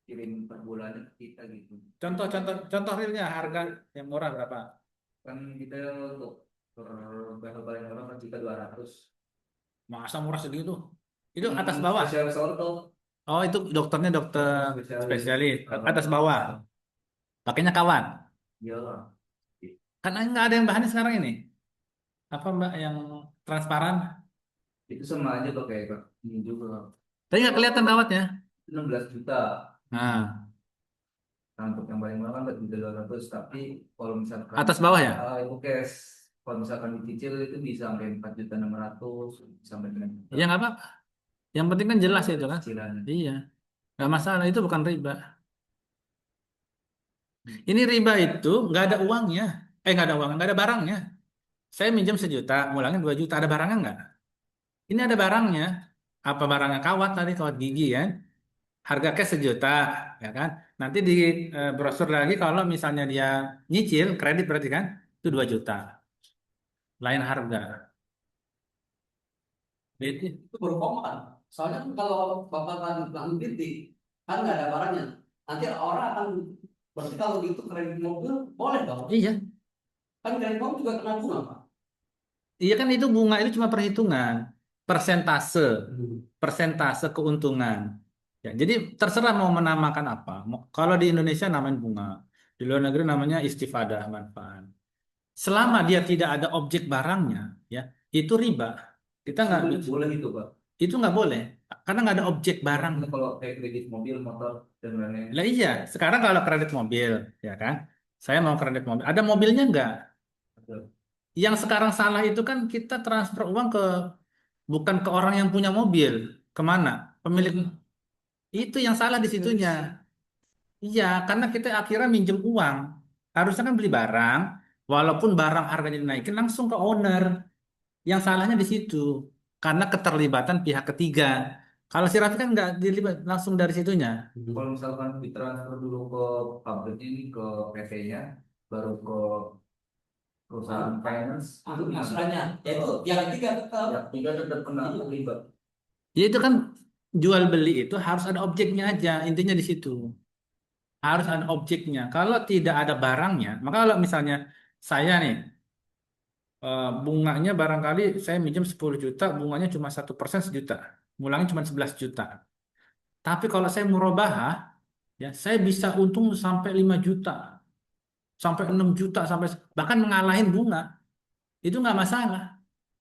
kirim per bulannya ke kita gitu. Contoh realnya harga yang murah berapa? Kan kita untuk per level paling murah kan juta 200. Masa murah segitu? Itu atas bawah. Spesialis orto. Oh itu dokternya dokter spesialis. Atas Kalau- bawah. Pakainya kawan. Iya. Kan nggak ada yang bahannya sekarang ini. Apa Mbak yang transparan? Itu sama aja pakai ini juga. Tapi nggak kelihatan kawatnya. 16 juta. Nah, Nah, untuk yang paling murah kan 4.200, tapi kalau misalkan atas bawah ya? itu cash, kalau misalkan dicicil itu bisa sampai 4.600.000 sampai dengan juta. Ya nggak apa-apa. Yang penting kan jelas itu kan. Cicilannya. Iya. Nggak masalah. Itu bukan riba. Ini riba itu nggak ada uangnya. Nggak ada uang, nggak ada barangnya. Saya minjem 1 juta, ngulangin 2 juta. Ada barangnya nggak? Ini ada barangnya. Apa barangnya? Kawat tadi, kawat gigi kan. Harga cash 1 juta, ya kan? Nanti di brosur lagi kalau misalnya dia nyicil, kredit berarti kan, itu 2 juta. Lain harga. Beda. Itu berkoma kan. Soalnya kan kalau Bapak kan bilang binti, kan nggak ada barangnya. Nanti orang akan berarti kalau gitu kredit mobil boleh dong. Iya, Kan kredit mobil juga kena bunga, Pak. iya kan itu bunga itu cuma perhitungan, persentase, persentase keuntungan. Ya, jadi terserah mau menamakan apa. Kalau di Indonesia namanya bunga, di luar negeri namanya istifadah manfaat. Selama dia tidak ada objek barangnya, ya itu riba. Kita nggak, Boleh gitu Pak. itu nggak boleh, karena nggak ada objek barang. Kalau kayak kredit mobil, motor dan lain-lain. Lah iya, sekarang kalau kredit mobil, ya kan, saya mau kredit mobil, ada mobilnya nggak? Yang sekarang salah itu kan kita transfer uang bukan ke orang yang punya mobil, kemana? Pemilik itu yang salah di situnya. Iya, karena kita akhirnya minjem uang. Harusnya kan beli barang, walaupun barang harganya dinaikin langsung ke owner. Yang salahnya di situ, karena keterlibatan pihak ketiga. Kalau si Raffi kan nggak dilibat langsung dari situnya. Kalau misalkan ditransfer dulu ke pabriknya ini ke PT-nya, baru ke perusahaan finance, itu bisa. Masalahnya, yaitu yang ketiga tetap. Ya, tiga tetap kena terlibat. Ya itu kan jual beli itu harus ada objeknya aja, intinya di situ. Harus ada objeknya. Kalau tidak ada barangnya, maka kalau misalnya saya nih bunganya barangkali saya minjem 10 juta, bunganya cuma 1% 1 juta, ngulangin cuma 11 juta. Tapi kalau saya murabahah, ya saya bisa untung sampai 5 juta, sampai 6 juta, sampai bahkan mengalahin bunga. Itu nggak masalah.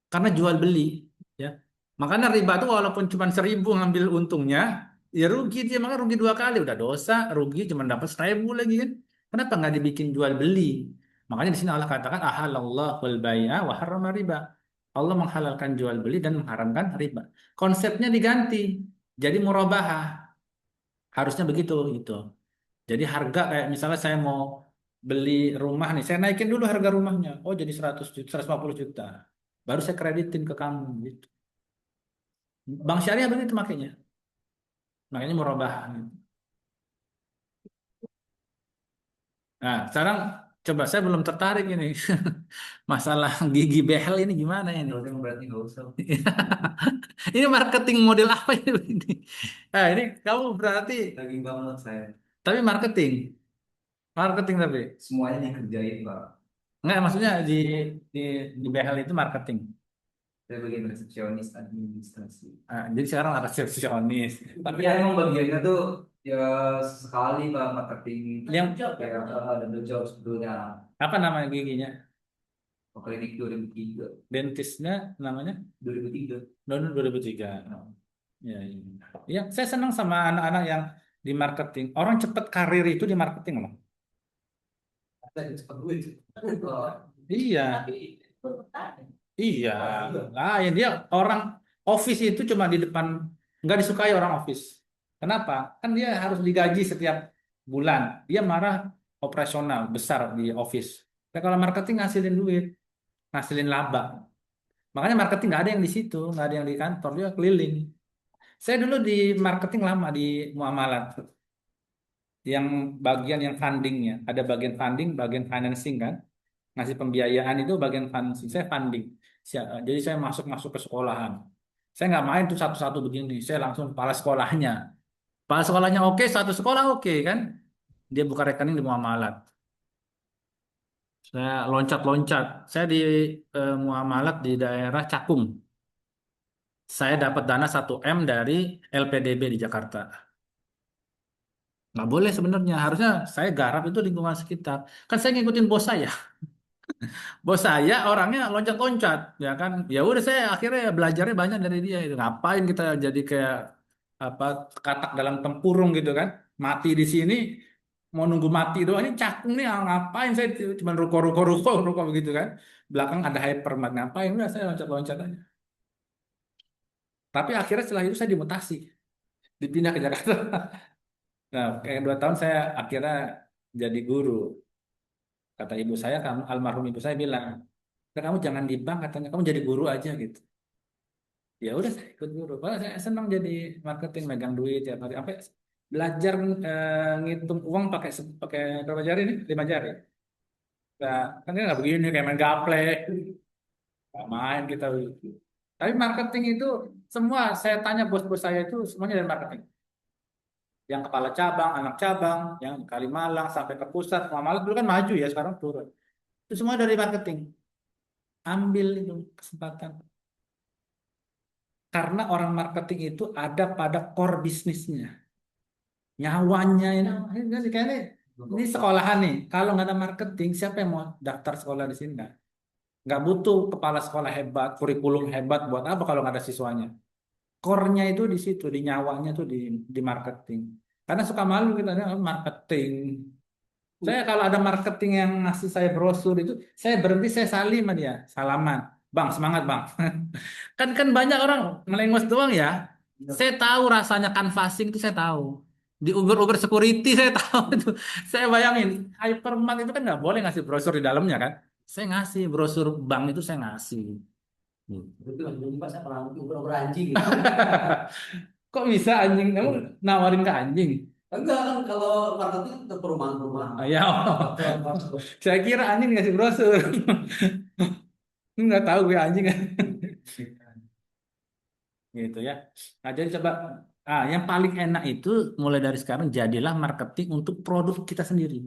karena jual beli, ya. Makanya riba itu walaupun cuma 1.000 ngambil untungnya, ya rugi dia, maka rugi 2 kali, udah dosa, rugi cuma dapat 1.000 lagi kan. Kenapa nggak dibikin jual beli? Makanya di sini Allah katakan ahalallahul bai'a wa harrama riba. Allah menghalalkan jual beli dan mengharamkan riba. Konsepnya diganti jadi murabahah. Harusnya begitu gitu. Jadi harga kayak misalnya saya mau beli rumah nih, saya naikin dulu harga rumahnya. Oh jadi 100 juta, 150 juta. Baru saya kreditin ke kamu gitu. Bank syariah begitu makanya. Makanya murabah. Nah, sekarang coba saya belum tertarik ini. Masalah gigi behel ini gimana ini? Kalau yang berarti nggak usah. Ini marketing model apa ini? Nah, ini kamu berarti Daging banget saya. tapi marketing. Marketing tapi. Semuanya dikerjain Pak. Enggak, maksudnya di di behel itu marketing. Saya bagian resepsionis administrasi. Nah, jadi sekarang ada resepsionis. Tapi ya emang bagiannya tuh ya sekali Pak marketing. Yang Kayak ada job sebetulnya. apa namanya giginya? Klinik 2003. Dentisnya namanya 2003. 2003. Ya, ya. Ya, saya senang sama anak-anak yang di marketing. Orang cepat karir itu di marketing loh. Ada yang cepat duit. Iya, Tapi itu bertahan. iya. Nah, ya dia orang office itu cuma di depan, nggak disukai orang office. Kenapa? Kan dia harus digaji setiap bulan. Dia marah operasional besar di office. Nah, kalau marketing ngasilin duit, ngasilin laba. Makanya marketing nggak ada yang di situ, nggak ada yang di kantor, dia keliling. Saya dulu di marketing lama di Muamalat, yang bagian yang fundingnya, ada bagian funding, bagian financing kan, ngasih pembiayaan itu bagian financing, saya funding. Jadi saya masuk ke sekolahan. Saya nggak main tuh satu-satu begini, saya langsung kepala sekolahnya. Kepala sekolahnya oke, satu sekolah oke kan, dia buka rekening di Muamalat. Saya loncat-loncat, saya di Muamalat di daerah Cakung. Saya dapat dana 1 M dari LPDB di Jakarta. Nggak boleh sebenarnya, harusnya saya garap itu lingkungan sekitar. Kan saya ngikutin bos saya. Bos saya orangnya loncat-loncat, ya kan. Ya udah saya akhirnya belajarnya banyak dari dia. Itu ngapain kita jadi kayak apa katak dalam tempurung gitu kan. Mati di sini, mau nunggu mati doang. Ini cakung nih, ngapain saya cuma ruko begitu kan. Belakang ada hypermart, ngapain? Udah saya loncat-loncat aja. Tapi akhirnya setelah itu saya dimutasi, dipindah ke Jakarta. Nah, kayak 2 tahun saya akhirnya jadi guru. Kata ibu saya, kamu almarhum ibu saya bilang, "Udah, kamu jangan di bank katanya, kamu jadi guru aja gitu." Ya udah saya ikut guru. Wah, saya senang jadi marketing, megang duit ya, sampai belajar ngitung uang pakai pakai berapa jari nih? 5 jari. Nah, kan ini nggak begini kayak main gaple, nggak main kita. Tapi marketing itu semua saya tanya bos-bos saya itu semuanya dari marketing. Yang kepala cabang, anak cabang, yang Kalimalang sampai ke pusat, Muamalat dulu kan maju ya, sekarang turun. Itu semua dari marketing. Ambil itu kesempatan. Karena orang marketing itu ada pada core bisnisnya. Nyawanya ini kayaknya ini sekolahan nih. Kalau nggak ada marketing, siapa yang mau daftar sekolah di sini? Nggak butuh kepala sekolah hebat, kurikulum hebat buat apa kalau nggak ada siswanya. Core-nya itu di situ, di nyawanya tuh di marketing. Karena suka malu kita marketing. Saya kalau ada marketing yang ngasih saya brosur itu, saya berhenti, saya salim sama dia, salaman. Bang, semangat bang. Kan kan banyak orang melengos doang ya. Saya tahu rasanya canvassing itu saya tahu. Di Uber security saya tahu itu. Saya bayangin, hypermart itu kan nggak boleh ngasih brosur di dalamnya kan. Saya ngasih brosur bank itu saya ngasih. Gitu. Itu kan jadi pas saya pernah uber anjing. Kok bisa anjing? Kamu nawarin ke anjing? Enggak kan kalau marketing ke perumahan-perumahan. Ah, ya, saya kira anjing ngasih brosur. Nggak tahu gue anjing. Gitu ya. Nah, jadi coba yang paling enak itu mulai dari sekarang jadilah marketing untuk produk kita sendiri.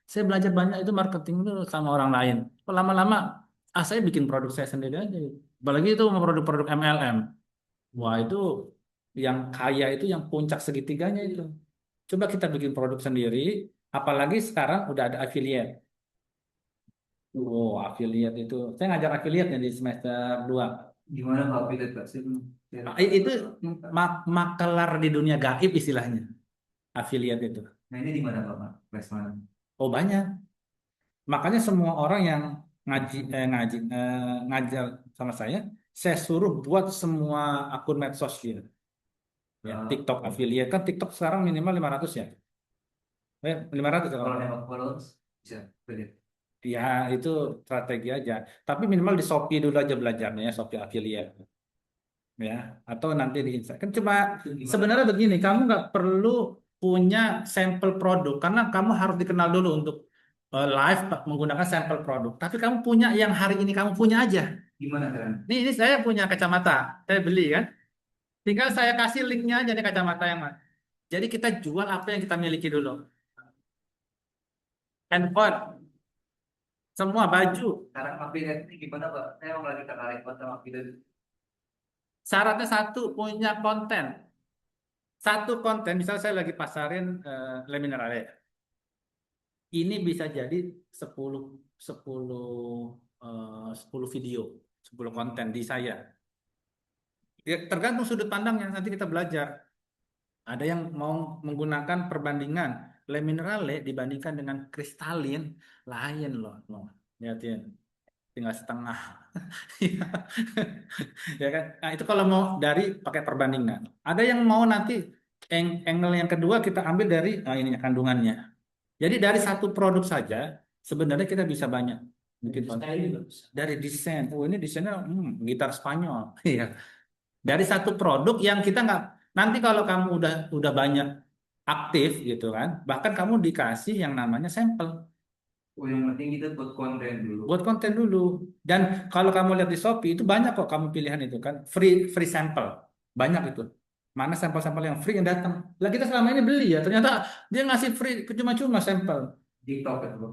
Saya belajar banyak itu marketing itu sama orang lain. Lama-lama saya bikin produk saya sendiri aja. Apalagi itu sama produk-produk MLM. Wah, itu yang kaya itu yang puncak segitiganya itu. Coba kita bikin produk sendiri, apalagi sekarang udah ada affiliate. Oh, affiliate itu. Saya ngajar affiliate di semester 2. Gimana Pak affiliate Pak? Itu makelar di dunia gaib istilahnya. Affiliate itu. Nah ini di mana Pak? Kelas mana? Oh, banyak. Makanya semua orang yang ngajar sama saya suruh buat semua akun medsos dia. Ya, TikTok affiliate kan TikTok sekarang minimal 500 ya. 500 ya kalau. Kalau nembak followers bisa affiliate. Ya, itu strategi aja. Tapi minimal di Shopee dulu aja belajarnya ya, Shopee affiliate. Ya, atau nanti di Instagram. Kan cuma Itu gimana? sebenarnya begini, kamu nggak perlu punya sampel produk karena kamu harus dikenal dulu untuk live menggunakan sampel produk. Tapi kamu punya yang hari ini kamu punya aja. Gimana kan? Ini saya punya kacamata, saya beli kan. Tinggal saya kasih linknya aja nih kacamata yang mana. Jadi kita jual apa yang kita miliki dulu. Handphone, semua baju. Sekarang affiliate ini gimana Pak? Saya mau lagi tertarik buat sama affiliate. Syaratnya satu, punya konten. Satu konten, misalnya saya lagi pasarin Le Minerale. Ini bisa jadi 10 10 10 video, 10 konten di saya. Ya, tergantung sudut pandangnya, nanti kita belajar. Ada yang mau menggunakan perbandingan Le Minerale dibandingkan dengan kristalin, lain loh. Lihatin, tinggal setengah. Ya kan? Nah, itu kalau mau dari pakai perbandingan. Ada yang mau nanti angle yang kedua kita ambil dari ininya kandungannya. Jadi dari satu produk saja sebenarnya kita bisa banyak bikin konten. Dari desain. Oh, ini desainnya gitar Spanyol. Iya. Dari satu produk yang kita nggak, nanti kalau kamu udah banyak aktif gitu kan, bahkan kamu dikasih yang namanya sampel Oh yang penting kita buat konten dulu. buat konten dulu. Dan kalau kamu lihat di Shopee itu banyak kok kamu pilihan itu kan, free sample. Banyak itu. Mana sampel-sampel yang free yang datang. Lah kita selama ini beli ya, ternyata dia ngasih free cuma-cuma sampel. TikTok itu Pak.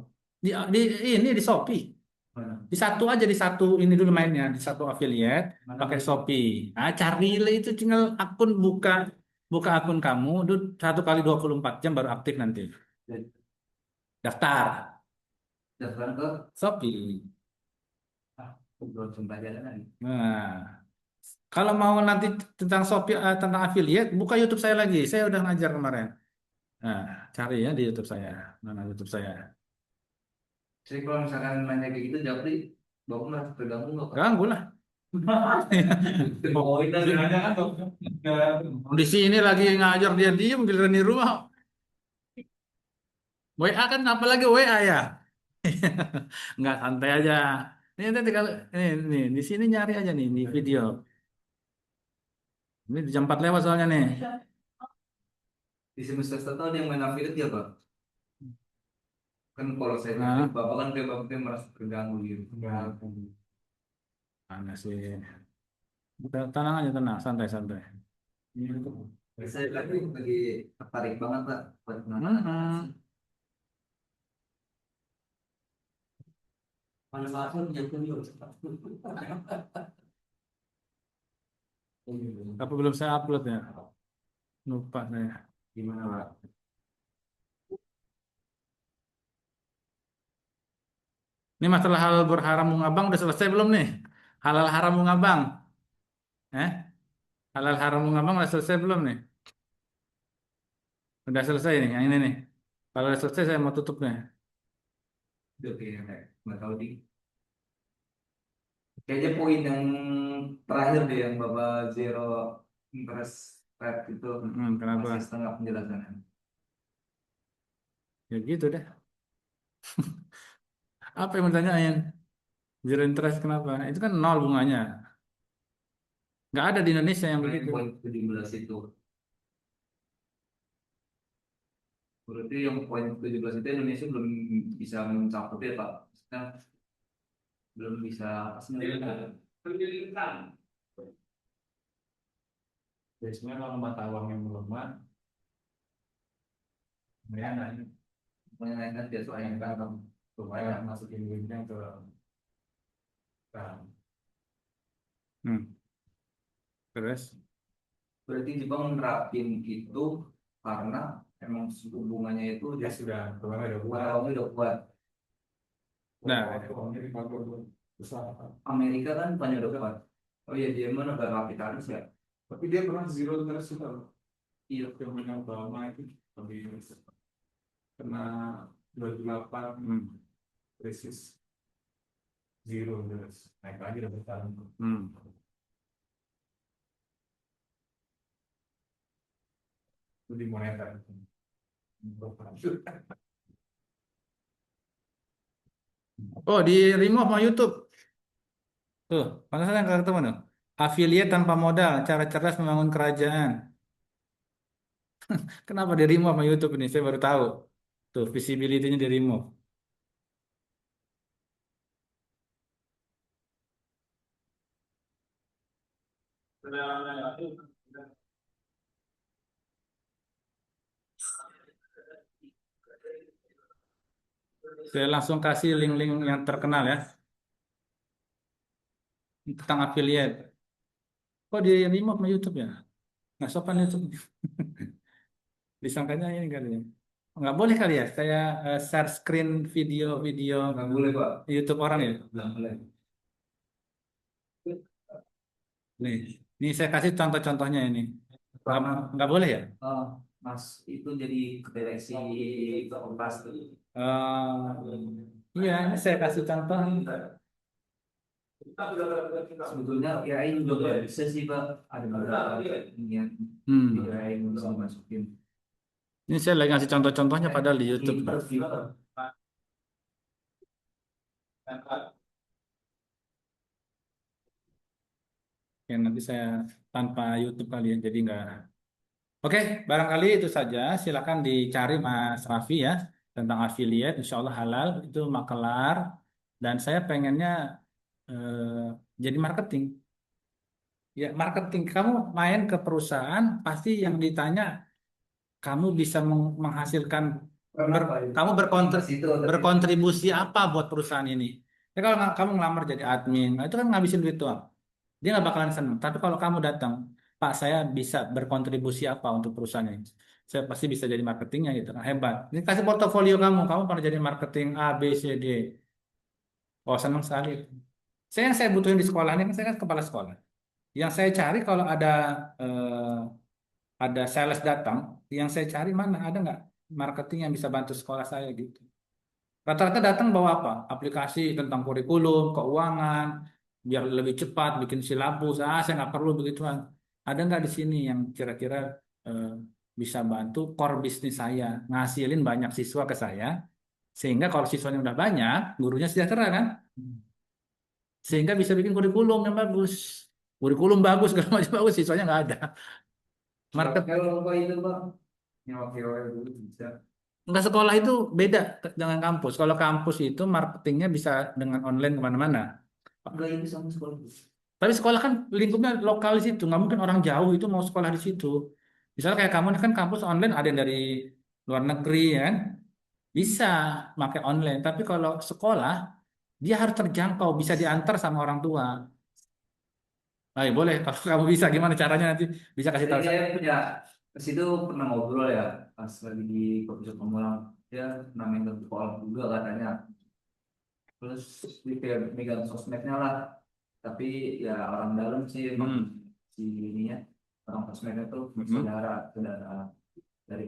Di ini di Shopee. Mana? Di satu aja, di satu ini dulu mainnya, di satu affiliate Mana pakai Pak? Shopee. Nah, cari itu tinggal akun buka buka akun kamu itu 1 kali 24 jam baru aktif nanti. Daftar Daftar ke Shopee. belum sempat jalan lagi. Nah, kalau mau nanti tentang Shopee tentang affiliate, buka YouTube saya lagi. Saya udah ngajar kemarin. Nah, cari ya di YouTube saya. Mana YouTube saya? Jadi kalau misalkan nanya kayak gitu jawab nih, Bapak merasa terganggu nggak Pak? Ganggu lah. Oh itu nanya kan Pak. Di sini lagi ngajar dia diem giliran di rumah. WA kan apalagi WA ya. Nggak, santai aja. Ini nanti kalau ini di sini nyari aja nih di video. Ini di jam 4 lewat soalnya nih. Di semester 1 ada yang main affiliate ya Pak? Kan kalau saya Nah, lihat Bapak kan kayak Bapak kayak merasa terganggu gitu. mana sih? Tenang aja, tenang, santai-santai. Saya lagi tertarik banget Pak buat nonton. Manfaatnya yang kedua. Tapi belum saya upload ya. Lupa saya. Gimana Pak? Ini masalah halal berharam bunga bang udah selesai belum nih? Halal haram bunga bang? Eh? Halal haram bunga bang udah selesai belum nih? Udah selesai nih, yang ini nih. Kalau udah selesai saya mau tutup nih. Oke, nggak tahu di. Kayaknya poin yang terakhir deh yang Bapak zero interest rate itu Kenapa? masih setengah penjelasan. Ya gitu deh. Apa yang mau ditanyain? Zero interest kenapa? Itu kan nol bunganya. Nggak ada di Indonesia yang begitu. Poin 17 itu. Berarti yang poin 17 itu Indonesia belum bisa mencakup ya Pak. Maksudnya belum bisa apa sih namanya? Biasanya kalau mata uang yang melemah, ya nanti Mengenai dia soalnya kan supaya masukin duitnya ke bank. Terus? berarti Jepang menerapin itu karena emang suku bunganya itu Ya sudah, kemarin udah buat. udah kuat. Nah, Amerika kan banyak depan. Oh iya, dia mana negara kapitalis ya. Tapi dia pernah zero interest juga loh. Iya. Zamannya Obama itu lebih kena 28 hmm, krisis zero interest. Naik lagi udah bertahun. hmm. Itu di moneter. Oh, di remove sama YouTube. Tuh, pantesan nggak ketemu tuh. Affiliate tanpa modal, cara cerdas membangun kerajaan. Kenapa di remove sama YouTube ini? Saya baru tahu. Tuh, visibility-nya di remove. Saya langsung kasih link-link yang terkenal ya tentang affiliate. Kok di remove sama YouTube ya? Nggak sopan YouTube. Disangkanya ini kali ya. Nggak boleh kali ya. Saya share screen video-video Nggak boleh Pak. YouTube orang ya. Nggak boleh. Nih saya kasih contoh-contohnya ini. Nggak, Karena nggak boleh ya? Mas itu jadi kedeteksi kompas tuh. Iya, ini saya kasih contoh. Sebetulnya AI juga nggak bisa sih Pak. Ada beberapa yang Hmm. AI bisa dimasukin. Ini saya lagi ngasih contoh-contohnya padahal di YouTube. Pak. Interview. Ya, nanti saya tanpa YouTube kali ya, jadi nggak. Oke, barangkali itu saja. Silakan dicari Mas Raffi ya tentang affiliate. Insya Allah halal itu makelar. Dan saya pengennya jadi marketing. Ya, marketing. Kamu main ke perusahaan, pasti yang ditanya kamu bisa menghasilkan, kamu berkontribusi apa buat perusahaan ini. Ya kalau kamu ngelamar jadi admin, nah itu kan ngabisin duit doang. Dia nggak bakalan seneng. Tapi kalau kamu datang, Pak, saya bisa berkontribusi apa untuk perusahaan ini? Saya pasti bisa jadi marketingnya gitu. Nah, hebat. Ini kasih portofolio kamu pernah jadi marketing A, B, C, D. Oh, senang sekali. Yang saya butuhin di sekolah ini kan saya kan kepala sekolah. Yang saya cari kalau ada sales datang, yang saya cari mana ada nggak marketing yang bisa bantu sekolah saya gitu. Rata-rata datang bawa apa? Aplikasi tentang kurikulum, keuangan, biar lebih cepat bikin silabus. Saya nggak perlu begituan. Ada nggak di sini yang kira-kira eh, bisa bantu core bisnis saya, ngasilin banyak siswa ke saya, sehingga kalau siswanya udah banyak, gurunya sejahtera kan? Sehingga bisa bikin kurikulum yang bagus. Kurikulum bagus, segala macam bagus, siswanya nggak ada. Market Kalau Pak itu Pak, nyawa KOL dulu bisa. Nggak, sekolah itu beda dengan kampus. Kalau kampus itu marketingnya bisa dengan online kemana-mana. Enggak ini sama sekolah. Tapi sekolah kan lingkupnya lokal di situ. Nggak mungkin orang jauh itu mau sekolah di situ. Misalnya kayak kamu ini kan kampus online ada yang dari luar negeri ya kan. Bisa pakai online. Tapi kalau sekolah, dia harus terjangkau. Bisa diantar sama orang tua. Ayo boleh. Kalau kamu bisa, gimana caranya nanti? Bisa kasih tahu Jadi saya. saya punya ke situ pernah ngobrol ya pas lagi di Kopjok Pamulang, dia namanya sekolah juga katanya. Terus dia kayak megang sosmednya lah, tapi ya orang dalam sih emang Hmm. si ininya orang sosmednya tuh Hmm. saudara saudara dari